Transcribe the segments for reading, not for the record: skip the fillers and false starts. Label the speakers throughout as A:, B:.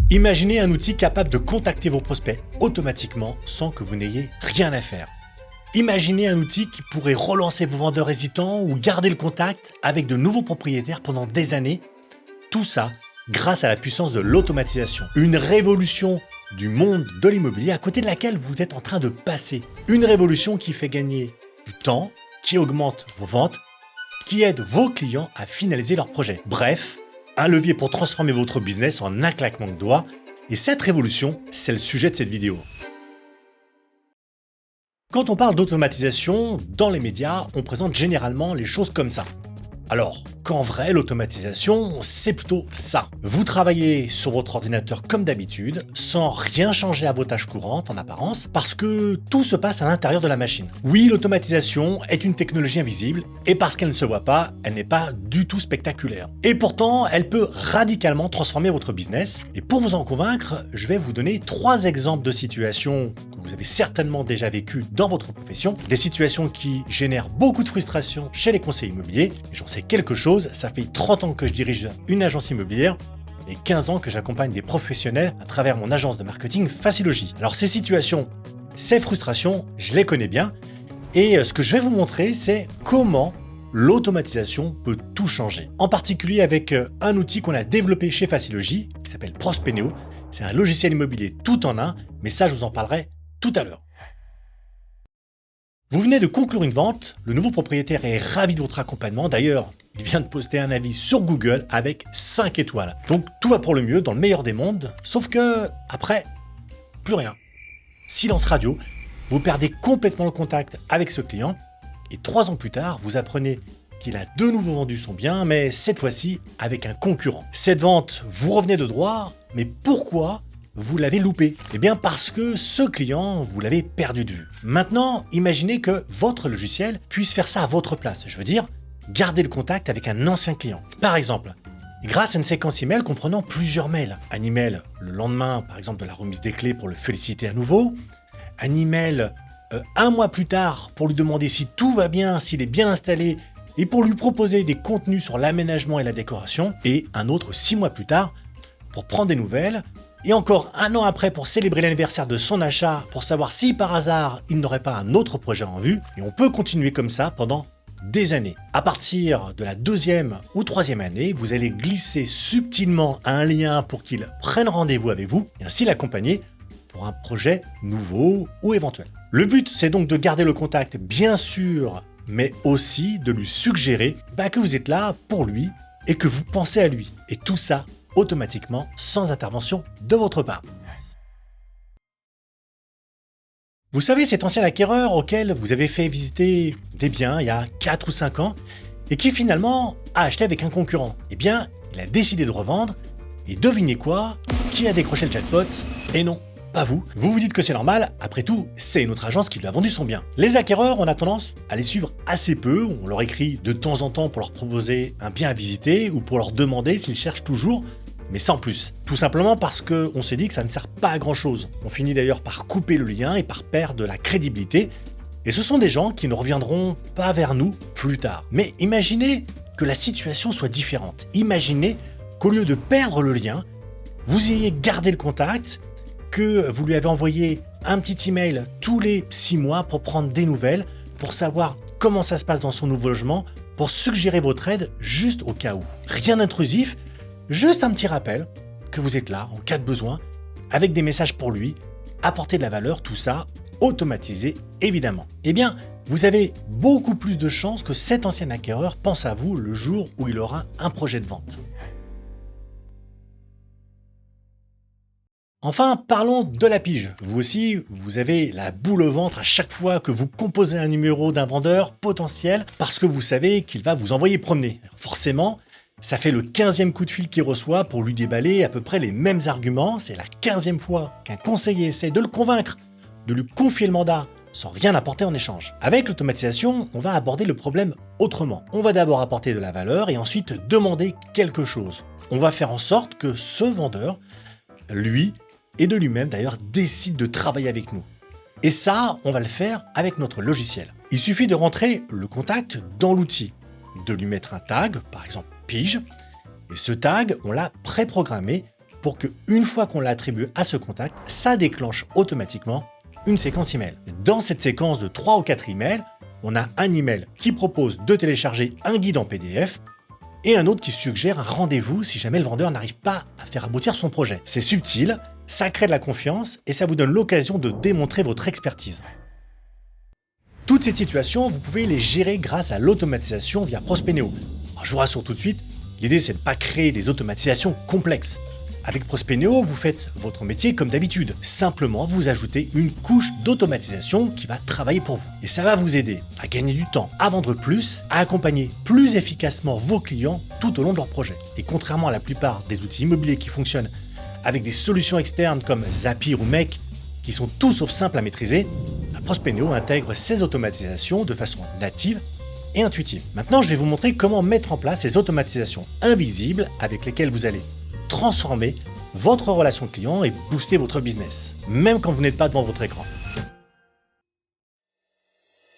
A: Imaginez un outil capable de contacter vos prospects automatiquement sans que vous n'ayez rien à faire. Imaginez un outil qui pourrait relancer vos vendeurs hésitants ou garder le contact avec de nouveaux propriétaires pendant des années. Tout ça grâce à la puissance de l'automatisation. Une révolution du monde de l'immobilier à côté de laquelle vous êtes en train de passer. Une révolution qui fait gagner du temps, qui augmente vos ventes, qui aide vos clients à finaliser leurs projets. Bref, un levier pour transformer votre business en un claquement de doigts. Et cette révolution, c'est le sujet de cette vidéo. Quand on parle d'automatisation, dans les médias, on présente généralement les choses comme ça. Alors qu'en vrai, l'automatisation, c'est plutôt ça. Vous travaillez sur votre ordinateur comme d'habitude, sans rien changer à vos tâches courantes en apparence, parce que tout se passe à l'intérieur de la machine. Oui, l'automatisation est une technologie invisible, et parce qu'elle ne se voit pas, elle n'est pas du tout spectaculaire. Et pourtant, elle peut radicalement transformer votre business. Et pour vous en convaincre, je vais vous donner 3 exemples de situations que vous avez certainement déjà vécues dans votre profession, des situations qui génèrent beaucoup de frustration chez les conseillers immobiliers. Et j'en sais quelque chose, ça fait 30 ans que je dirige une agence immobilière et 15 ans que j'accompagne des professionnels à travers mon agence de marketing Facilogy. Alors ces situations, ces frustrations, je les connais bien et ce que je vais vous montrer, c'est comment l'automatisation peut tout changer. En particulier avec un outil qu'on a développé chez Facilogy qui s'appelle Prospeneo. C'est un logiciel immobilier tout en un, mais ça je vous en parlerai tout à l'heure. Vous venez de conclure une vente, le nouveau propriétaire est ravi de votre accompagnement. D'ailleurs, il vient de poster un avis sur Google avec 5 étoiles. Donc tout va pour le mieux dans le meilleur des mondes, sauf que après, plus rien. Silence radio, vous perdez complètement le contact avec ce client et 3 ans plus tard, vous apprenez qu'il a de nouveau vendu son bien, mais cette fois-ci avec un concurrent. Cette vente, vous revenez de droit, mais pourquoi vous l'avez loupé? Eh bien parce que ce client, vous l'avez perdu de vue. Maintenant, imaginez que votre logiciel puisse faire ça à votre place. Je veux dire, garder le contact avec un ancien client. Par exemple, grâce à une séquence email comprenant plusieurs mails. Un email le lendemain, par exemple, de la remise des clés pour le féliciter à nouveau. Un email un mois plus tard pour lui demander si tout va bien, s'il est bien installé et pour lui proposer des contenus sur l'aménagement et la décoration. Et un autre 6 mois plus tard pour prendre des nouvelles. Et encore 1 an après pour célébrer l'anniversaire de son achat, pour savoir si par hasard il n'aurait pas un autre projet en vue. Et on peut continuer comme ça pendant des années. À partir de la 2e ou 3e année, vous allez glisser subtilement un lien pour qu'il prenne rendez-vous avec vous et ainsi l'accompagner pour un projet nouveau ou éventuel. Le but, c'est donc de garder le contact, bien sûr, mais aussi de lui suggérer que vous êtes là pour lui et que vous pensez à lui. Et tout ça automatiquement, sans intervention de votre part. Vous savez, cet ancien acquéreur auquel vous avez fait visiter des biens il y a 4 ou 5 ans et qui finalement a acheté avec un concurrent. Eh bien, il a décidé de revendre et devinez quoi? Qui a décroché le jackpot? Et non, pas vous. Vous vous dites que c'est normal, après tout, c'est une autre agence qui lui a vendu son bien. Les acquéreurs, on a tendance à les suivre assez peu, on leur écrit de temps en temps pour leur proposer un bien à visiter ou pour leur demander s'ils cherchent toujours, mais sans plus. Tout simplement parce qu'on s'est dit que ça ne sert pas à grand chose. On finit d'ailleurs par couper le lien et par perdre de la crédibilité. Et ce sont des gens qui ne reviendront pas vers nous plus tard. Mais imaginez que la situation soit différente. Imaginez qu'au lieu de perdre le lien, vous ayez gardé le contact, que vous lui avez envoyé un petit email tous les 6 mois pour prendre des nouvelles, pour savoir comment ça se passe dans son nouveau logement, pour suggérer votre aide juste au cas où. Rien d'intrusif, juste un petit rappel que vous êtes là en cas de besoin, avec des messages pour lui, apporter de la valeur, tout ça, automatisé évidemment. Eh bien, vous avez beaucoup plus de chances que cet ancien acquéreur pense à vous le jour où il aura un projet de vente. Enfin, parlons de la pige. Vous aussi, vous avez la boule au ventre à chaque fois que vous composez un numéro d'un vendeur potentiel parce que vous savez qu'il va vous envoyer promener. Forcément, ça fait le 15e coup de fil qu'il reçoit pour lui déballer à peu près les mêmes arguments. C'est la 15e fois qu'un conseiller essaie de le convaincre de lui confier le mandat sans rien apporter en échange. Avec l'automatisation, on va aborder le problème autrement. On va d'abord apporter de la valeur et ensuite demander quelque chose. On va faire en sorte que ce vendeur, lui et de lui-même d'ailleurs, décide de travailler avec nous. Et ça, on va le faire avec notre logiciel. Il suffit de rentrer le contact dans l'outil, de lui mettre un tag, par exemple pige, et ce tag, on l'a préprogrammé pour que, une fois qu'on l'a attribué à ce contact, ça déclenche automatiquement une séquence email. Dans cette séquence de 3 ou 4 emails, on a un email qui propose de télécharger un guide en PDF et un autre qui suggère un rendez-vous si jamais le vendeur n'arrive pas à faire aboutir son projet. C'est subtil, ça crée de la confiance et ça vous donne l'occasion de démontrer votre expertise. Toutes ces situations, vous pouvez les gérer grâce à l'automatisation via Prospeneo. Alors, je vous rassure tout de suite, l'idée c'est de ne pas créer des automatisations complexes. Avec Prospeneo, vous faites votre métier comme d'habitude. Simplement, vous ajoutez une couche d'automatisation qui va travailler pour vous. Et ça va vous aider à gagner du temps, à vendre plus, à accompagner plus efficacement vos clients tout au long de leur projet. Et contrairement à la plupart des outils immobiliers qui fonctionnent avec des solutions externes comme Zapier ou Make, qui sont tout sauf simples à maîtriser, Prospeneo intègre ces automatisations de façon native et intuitive. Maintenant, je vais vous montrer comment mettre en place ces automatisations invisibles avec lesquelles vous allez transformer votre relation client et booster votre business, même quand vous n'êtes pas devant votre écran.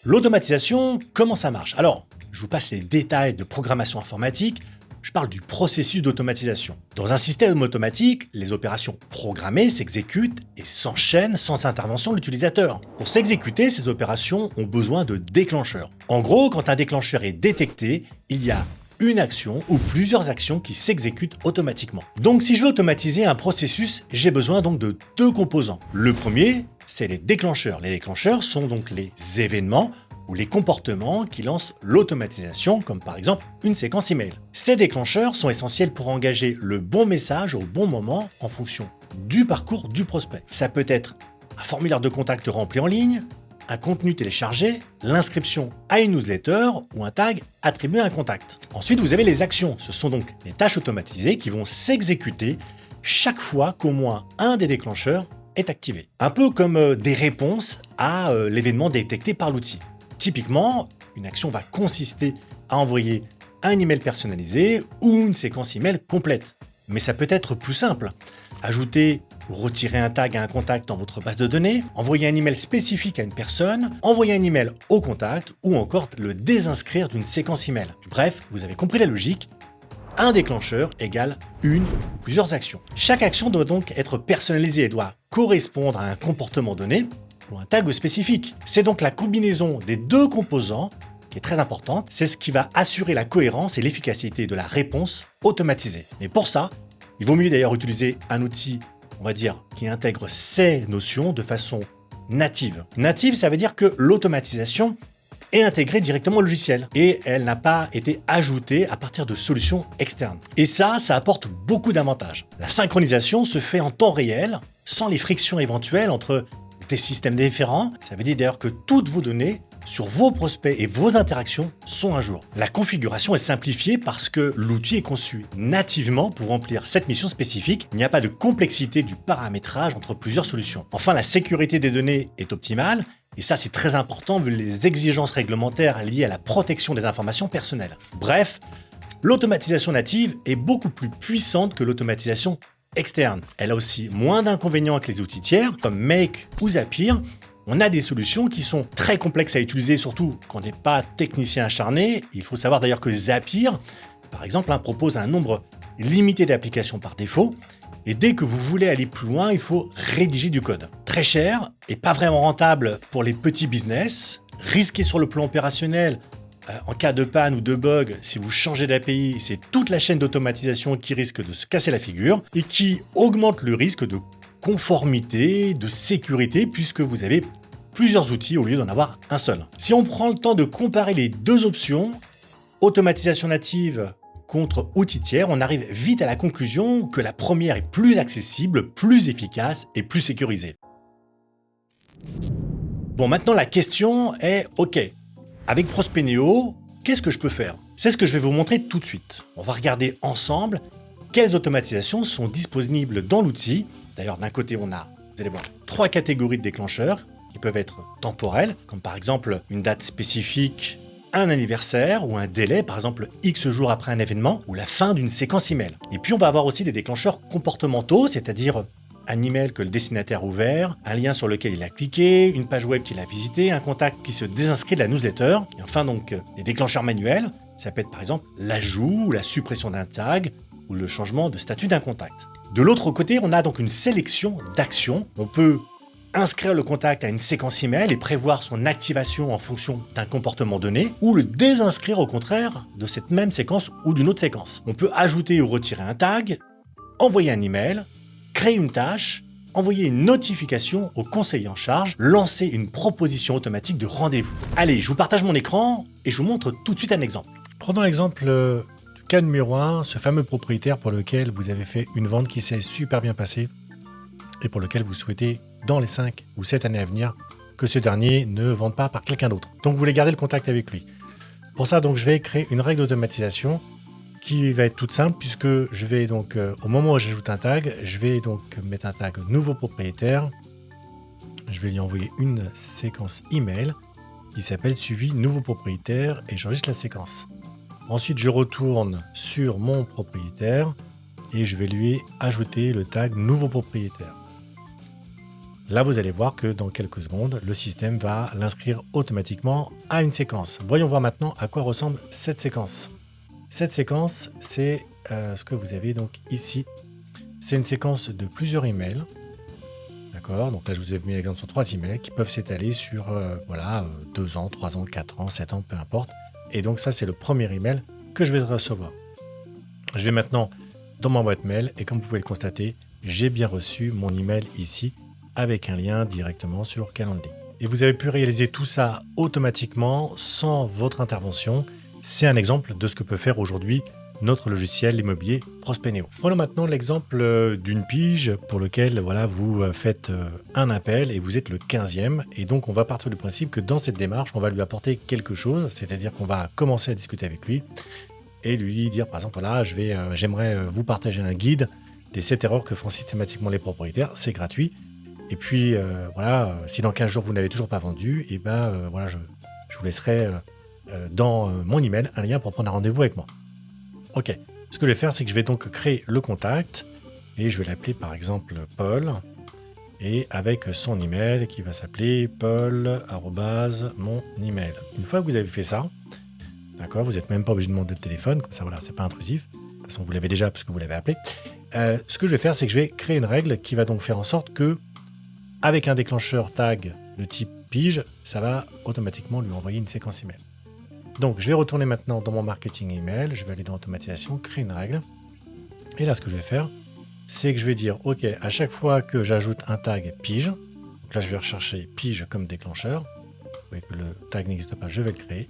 A: L'automatisation, comment ça marche? Alors, je vous passe les détails de programmation informatique. Je parle du processus d'automatisation. Dans un système automatique, les opérations programmées s'exécutent et s'enchaînent sans intervention de l'utilisateur. Pour s'exécuter, ces opérations ont besoin de déclencheurs. En gros, quand un déclencheur est détecté, il y a une action ou plusieurs actions qui s'exécutent automatiquement. Donc si je veux automatiser un processus, j'ai besoin donc de 2 composants. Le premier, c'est les déclencheurs. Les déclencheurs sont donc les événements ou les comportements qui lancent l'automatisation, comme par exemple une séquence email. Ces déclencheurs sont essentiels pour engager le bon message au bon moment en fonction du parcours du prospect. Ça peut être un formulaire de contact rempli en ligne, un contenu téléchargé, l'inscription à une newsletter ou un tag attribué à un contact. Ensuite, vous avez les actions. Ce sont donc les tâches automatisées qui vont s'exécuter chaque fois qu'au moins un des déclencheurs est activé. Un peu comme des réponses à l'événement détecté par l'outil. Typiquement, une action va consister à envoyer un email personnalisé ou une séquence email complète. Mais ça peut être plus simple. Ajouter ou retirer un tag à un contact dans votre base de données, envoyer un email spécifique à une personne, envoyer un email au contact ou encore le désinscrire d'une séquence email. Bref, vous avez compris la logique. Un déclencheur égale une ou plusieurs actions. Chaque action doit donc être personnalisée et doit correspondre à un comportement donné ou un tag spécifique. C'est donc la combinaison des 2 composants qui est très importante. C'est ce qui va assurer la cohérence et l'efficacité de la réponse automatisée. Mais pour ça, il vaut mieux d'ailleurs utiliser un outil, on va dire, qui intègre ces notions de façon native. Native, ça veut dire que l'automatisation est intégrée directement au logiciel et elle n'a pas été ajoutée à partir de solutions externes. Et ça apporte beaucoup d'avantages. La synchronisation se fait en temps réel, sans les frictions éventuelles entre des systèmes différents. Ça veut dire d'ailleurs que toutes vos données sur vos prospects et vos interactions sont à jour. La configuration est simplifiée parce que l'outil est conçu nativement pour remplir cette mission spécifique. Il n'y a pas de complexité du paramétrage entre plusieurs solutions. Enfin, la sécurité des données est optimale. Et ça, c'est très important vu les exigences réglementaires liées à la protection des informations personnelles. Bref, l'automatisation native est beaucoup plus puissante que l'automatisation externe. Elle a aussi moins d'inconvénients que les outils tiers, comme Make ou Zapier. On a des solutions qui sont très complexes à utiliser, surtout quand on n'est pas technicien acharné. Il faut savoir d'ailleurs que Zapier, par exemple, propose un nombre limité d'applications par défaut. Et dès que vous voulez aller plus loin, il faut rédiger du code. Très cher et pas vraiment rentable pour les petits business, risqué sur le plan opérationnel. En cas de panne ou de bug, si vous changez d'API, c'est toute la chaîne d'automatisation qui risque de se casser la figure et qui augmente le risque de conformité, de sécurité, puisque vous avez plusieurs outils au lieu d'en avoir un seul. Si on prend le temps de comparer les 2 options, automatisation native contre outils tiers, on arrive vite à la conclusion que la première est plus accessible, plus efficace et plus sécurisée. Bon, maintenant la question est, ok, avec Prospeneo, qu'est-ce que je peux faire? C'est ce que je vais vous montrer tout de suite. On va regarder ensemble quelles automatisations sont disponibles dans l'outil. D'ailleurs, d'un côté, on a, vous allez voir, 3 catégories de déclencheurs qui peuvent être temporels, comme par exemple une date spécifique, un anniversaire ou un délai, par exemple X jours après un événement, ou la fin d'une séquence email. Et puis on va avoir aussi des déclencheurs comportementaux, c'est-à-dire un email que le destinataire a ouvert, un lien sur lequel il a cliqué, une page web qu'il a visitée, un contact qui se désinscrit de la newsletter, et enfin donc des déclencheurs manuels, ça peut être par exemple l'ajout ou la suppression d'un tag, ou le changement de statut d'un contact. De l'autre côté, on a donc une sélection d'actions. On peut inscrire le contact à une séquence email et prévoir son activation en fonction d'un comportement donné, ou le désinscrire au contraire de cette même séquence ou d'une autre séquence. On peut ajouter ou retirer un tag, envoyer un email, créer une tâche, envoyer une notification au conseiller en charge, lancer une proposition automatique de rendez-vous. Allez, je vous partage mon écran et je vous montre tout de suite un exemple. Prenons l'exemple du cas numéro 1, ce fameux propriétaire pour lequel vous avez fait une vente qui s'est super bien passée et pour lequel vous souhaitez, dans les 5 ou 7 années à venir, que ce dernier ne vende pas par quelqu'un d'autre. Donc vous voulez garder le contact avec lui. Pour ça, donc, je vais créer une règle d'automatisation qui va être toute simple puisque je vais donc, au moment où j'ajoute un tag, je vais donc mettre un tag nouveau propriétaire. Je vais lui envoyer une séquence email qui s'appelle suivi nouveau propriétaire et j'enregistre la séquence. Ensuite, je retourne sur mon propriétaire et je vais lui ajouter le tag nouveau propriétaire. Là, vous allez voir que dans quelques secondes, le système va l'inscrire automatiquement à une séquence. Voyons voir maintenant à quoi ressemble cette séquence. Cette séquence, c'est ce que vous avez donc ici. C'est une séquence de plusieurs emails. D'accord, donc là, je vous ai mis l'exemple sur 3 emails qui peuvent s'étaler sur 2 ans, 3 ans, 4 ans, 7 ans, peu importe. Et donc ça, c'est le premier email que je vais recevoir. Je vais maintenant dans ma boîte mail et comme vous pouvez le constater, j'ai bien reçu mon email ici avec un lien directement sur Calendly. Et vous avez pu réaliser tout ça automatiquement sans votre intervention. C'est un exemple de ce que peut faire aujourd'hui notre logiciel immobilier Prospeneo. Prenons maintenant l'exemple d'une pige pour lequel vous faites un appel et vous êtes le 15e. Et donc on va partir du principe que dans cette démarche, on va lui apporter quelque chose, c'est-à-dire qu'on va commencer à discuter avec lui et lui dire par exemple, voilà, j'aimerais vous partager un guide des 7 erreurs que font systématiquement les propriétaires, c'est gratuit. Et puis, si dans 15 jours, vous n'avez toujours pas vendu, et je vous laisserai dans mon email un lien pour prendre un rendez-vous avec moi. Ok, ce que je vais faire, c'est que je vais donc créer le contact et je vais l'appeler par exemple Paul et avec son email qui va s'appeler paul@mon-email. Une fois que vous avez fait ça, d'accord, vous n'êtes même pas obligé de demander le téléphone, comme ça, c'est pas intrusif. De toute façon, vous l'avez déjà parce que vous l'avez appelé. Ce que je vais faire, c'est que je vais créer une règle qui va donc faire en sorte que avec un déclencheur tag de type pige, ça va automatiquement lui envoyer une séquence email. Donc, je vais retourner maintenant dans mon marketing email, je vais aller dans automatisation, créer une règle. Et là, ce que je vais faire, c'est que je vais dire, OK, à chaque fois que j'ajoute un tag pige, donc là, je vais rechercher pige comme déclencheur. Vous voyez que le tag n'existe pas, je vais le créer.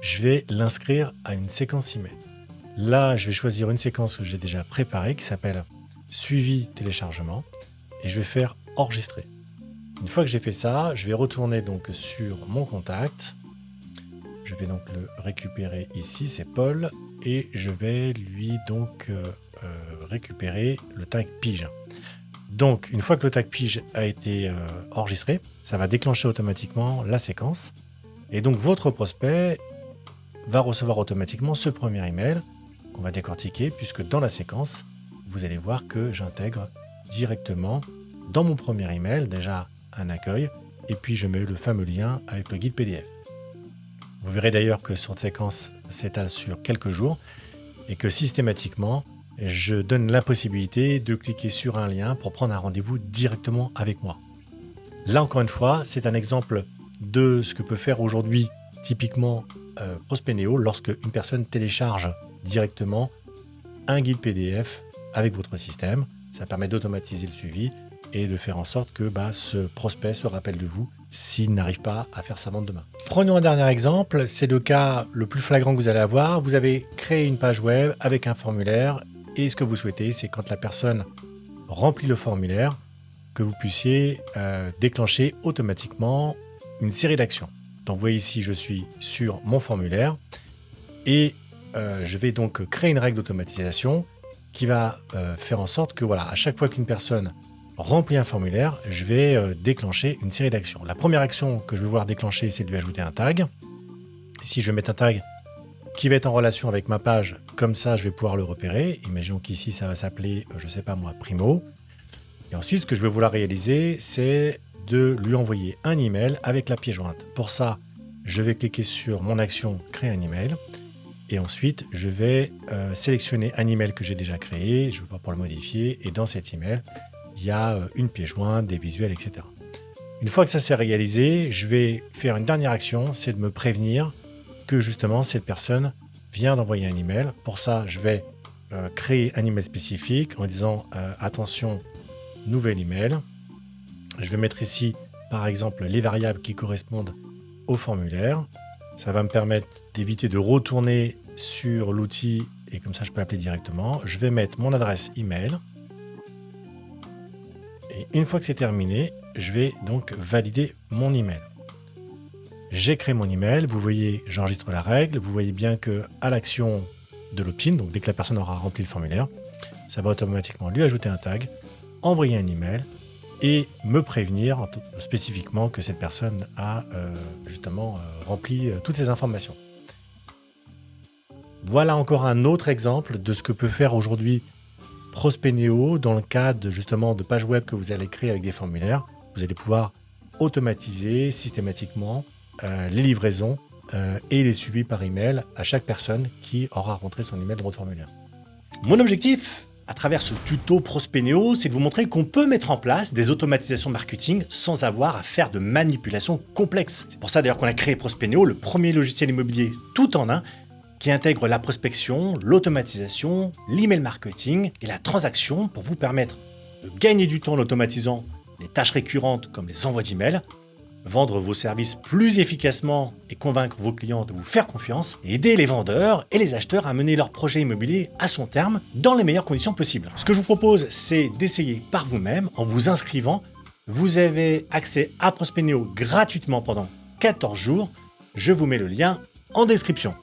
A: Je vais l'inscrire à une séquence email. Là, je vais choisir une séquence que j'ai déjà préparée qui s'appelle suivi téléchargement et je vais faire enregistrer. Une fois que j'ai fait ça, je vais retourner donc sur mon contact. Je vais donc le récupérer ici, c'est Paul, et je vais lui donc récupérer le tag pige. Donc, une fois que le tag pige a été enregistré, ça va déclencher automatiquement la séquence. Et donc, votre prospect va recevoir automatiquement ce premier email qu'on va décortiquer, puisque dans la séquence, vous allez voir que j'intègre directement dans mon premier email déjà un accueil, et puis je mets le fameux lien avec le guide PDF. Vous verrez d'ailleurs que cette séquence s'étale sur quelques jours et que systématiquement, je donne la possibilité de cliquer sur un lien pour prendre un rendez-vous directement avec moi. Là, encore une fois, c'est un exemple de ce que peut faire aujourd'hui typiquement Prospeneo lorsque une personne télécharge directement un guide PDF avec votre système. Ça permet d'automatiser le suivi et de faire en sorte que ce prospect se rappelle de vous s'il n'arrive pas à faire sa vente demain. Prenons un dernier exemple, c'est le cas le plus flagrant que vous allez avoir. Vous avez créé une page web avec un formulaire et ce que vous souhaitez, c'est quand la personne remplit le formulaire, que vous puissiez déclencher automatiquement une série d'actions. Donc vous voyez ici, je suis sur mon formulaire et je vais donc créer une règle d'automatisation qui va faire en sorte que à chaque fois qu'une personne remplit un formulaire, je vais déclencher une série d'actions. La première action que je vais vouloir déclencher, c'est de lui ajouter un tag. Ici, je vais mettre un tag qui va être en relation avec ma page. Comme ça, je vais pouvoir le repérer. Imaginons qu'ici, ça va s'appeler, Primo. Et ensuite, ce que je vais vouloir réaliser, c'est de lui envoyer un email avec la pièce jointe. Pour ça, je vais cliquer sur mon action « Créer un email ». Et ensuite, je vais sélectionner un email que j'ai déjà créé. Je vais pouvoir pour le modifier. Et dans cet email, il y a une pièce jointe, des visuels, etc. Une fois que ça s'est réalisé, je vais faire une dernière action, c'est de me prévenir que justement cette personne vient d'envoyer un email. Pour ça, je vais créer un email spécifique en disant attention, nouvel email. Je vais mettre ici, par exemple, les variables qui correspondent au formulaire. Ça va me permettre d'éviter de retourner sur l'outil et comme ça, je peux appeler directement. Je vais mettre mon adresse email. Et une fois que c'est terminé, je vais donc valider mon email. J'ai créé mon email. Vous voyez, j'enregistre la règle. Vous voyez bien que à l'action de l'opt-in, donc dès que la personne aura rempli le formulaire, ça va automatiquement lui ajouter un tag, envoyer un email et me prévenir spécifiquement que cette personne a rempli toutes ces informations. Voilà encore un autre exemple de ce que peut faire aujourd'hui Prospeneo dans le cadre justement de pages web que vous allez créer avec des formulaires. Vous allez pouvoir automatiser systématiquement les livraisons et les suivis par email à chaque personne qui aura rentré son email dans votre formulaire. Mon objectif à travers ce tuto Prospeneo, c'est de vous montrer qu'on peut mettre en place des automatisations marketing sans avoir à faire de manipulations complexes. C'est pour ça d'ailleurs qu'on a créé Prospeneo, le premier logiciel immobilier tout en un, qui intègre la prospection, l'automatisation, l'email marketing et la transaction pour vous permettre de gagner du temps en automatisant les tâches récurrentes comme les envois d'emails, vendre vos services plus efficacement et convaincre vos clients de vous faire confiance et aider les vendeurs et les acheteurs à mener leur projet immobilier à son terme dans les meilleures conditions possibles. Ce que je vous propose, c'est d'essayer par vous-même en vous inscrivant. Vous avez accès à Prospeneo gratuitement pendant 14 jours. Je vous mets le lien en description.